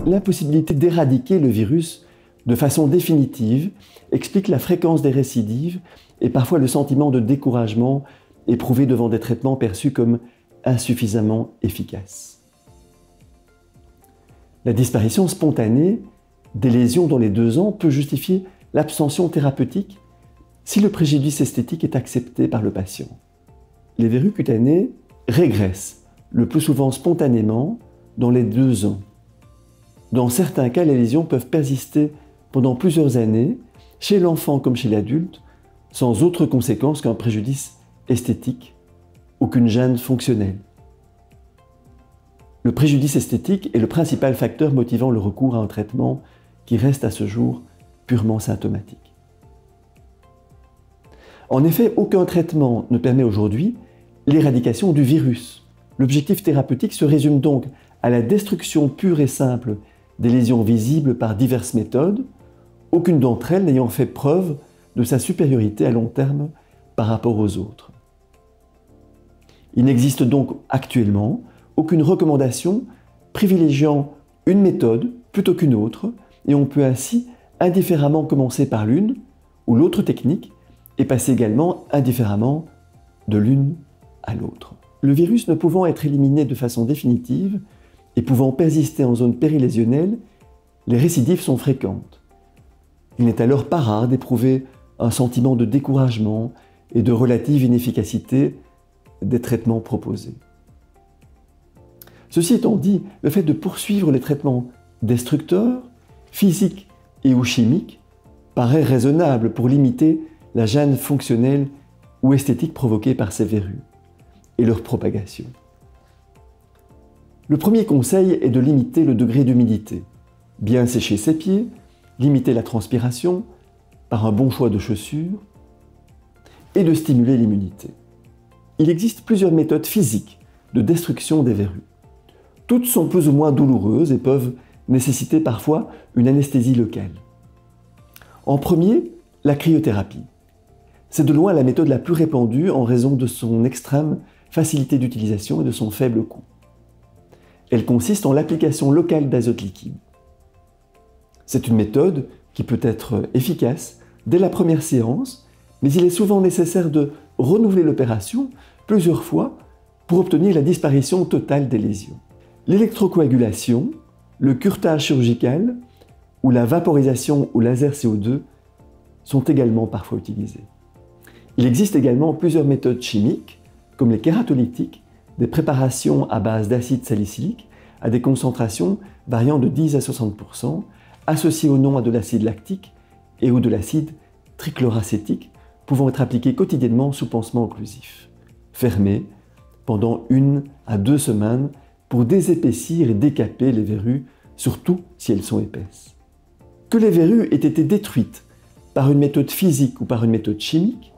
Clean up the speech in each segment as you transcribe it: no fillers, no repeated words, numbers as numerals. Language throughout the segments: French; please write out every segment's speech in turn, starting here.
L'impossibilité d'éradiquer le virus de façon définitive explique la fréquence des récidives et parfois le sentiment de découragement éprouvé devant des traitements perçus comme insuffisamment efficaces. La disparition spontanée des lésions dans les 2 ans peut justifier l'abstention thérapeutique si le préjudice esthétique est accepté par le patient. Les verrues cutanées régressent le plus souvent spontanément dans les 2 ans. Dans certains cas, les lésions peuvent persister pendant plusieurs années, chez l'enfant comme chez l'adulte, sans autre conséquence qu'un préjudice esthétique ou qu'une gêne fonctionnelle. Le préjudice esthétique est le principal facteur motivant le recours à un traitement qui reste à ce jour purement symptomatique. En effet, aucun traitement ne permet aujourd'hui l'éradication du virus. L'objectif thérapeutique se résume donc à la destruction pure et simple des lésions visibles par diverses méthodes, aucune d'entre elles n'ayant fait preuve de sa supériorité à long terme par rapport aux autres. Il n'existe donc actuellement aucune recommandation privilégiant une méthode plutôt qu'une autre, et on peut ainsi indifféremment commencer par l'une ou l'autre technique et passer également indifféremment de l'une à l'autre. Le virus ne pouvant être éliminé de façon définitive et pouvant persister en zone périlésionnelle, les récidives sont fréquentes. Il n'est alors pas rare d'éprouver un sentiment de découragement et de relative inefficacité des traitements proposés. Ceci étant dit, le fait de poursuivre les traitements destructeurs, physiques et ou chimiques, paraît raisonnable pour limiter la gêne fonctionnelle ou esthétique provoquée par ces verrues et leur propagation. Le premier conseil est de limiter le degré d'humidité, bien sécher ses pieds, limiter la transpiration par un bon choix de chaussures et de stimuler l'immunité. Il existe plusieurs méthodes physiques de destruction des verrues. Toutes sont plus ou moins douloureuses et peuvent nécessiter parfois une anesthésie locale. En premier, la cryothérapie. C'est de loin la méthode la plus répandue en raison de son extrême facilité d'utilisation et de son faible coût. Elle consiste en l'application locale d'azote liquide. C'est une méthode qui peut être efficace dès la première séance, mais il est souvent nécessaire de renouveler l'opération plusieurs fois pour obtenir la disparition totale des lésions. L'électrocoagulation, le curetage chirurgical ou la vaporisation au laser CO2 sont également parfois utilisés. Il existe également plusieurs méthodes chimiques, comme les kératolytiques, des préparations à base d'acide salicylique à des concentrations variant de 10 à 60%, associées ou non à de l'acide lactique et ou de l'acide trichloracétique, pouvant être appliquées quotidiennement sous pansement occlusif, fermé pendant 1 à 2 semaines pour désépaissir et décaper les verrues, surtout si elles sont épaisses. Que les verrues aient été détruites par une méthode physique ou par une méthode chimique,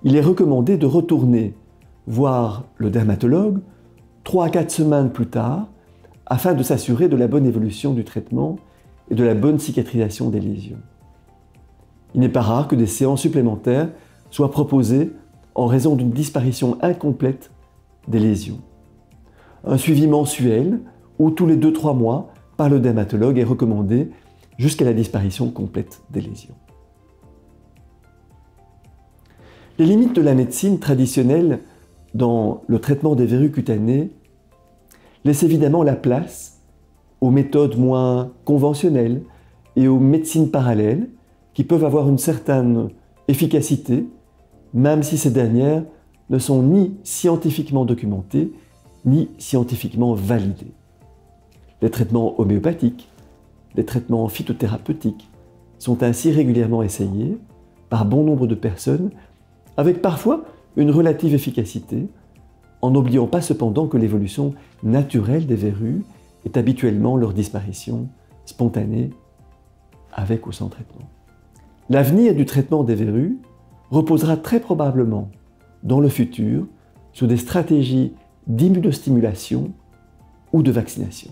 il est recommandé de retourner voir le dermatologue 3 à 4 semaines plus tard afin de s'assurer de la bonne évolution du traitement et de la bonne cicatrisation des lésions. Il n'est pas rare que des séances supplémentaires soient proposées en raison d'une disparition incomplète des lésions. Un suivi mensuel ou tous les 2-3 mois par le dermatologue est recommandé jusqu'à la disparition complète des lésions. Les limites de la médecine traditionnelle dans le traitement des verrues cutanées laissent évidemment la place aux méthodes moins conventionnelles et aux médecines parallèles qui peuvent avoir une certaine efficacité, même si ces dernières ne sont ni scientifiquement documentées, ni scientifiquement validées. Les traitements homéopathiques, les traitements phytothérapeutiques sont ainsi régulièrement essayés par bon nombre de personnes, avec parfois une relative efficacité, en n'oubliant pas cependant que l'évolution naturelle des verrues est habituellement leur disparition spontanée, avec ou sans traitement. L'avenir du traitement des verrues reposera très probablement dans le futur sur des stratégies d'immunostimulation ou de vaccination.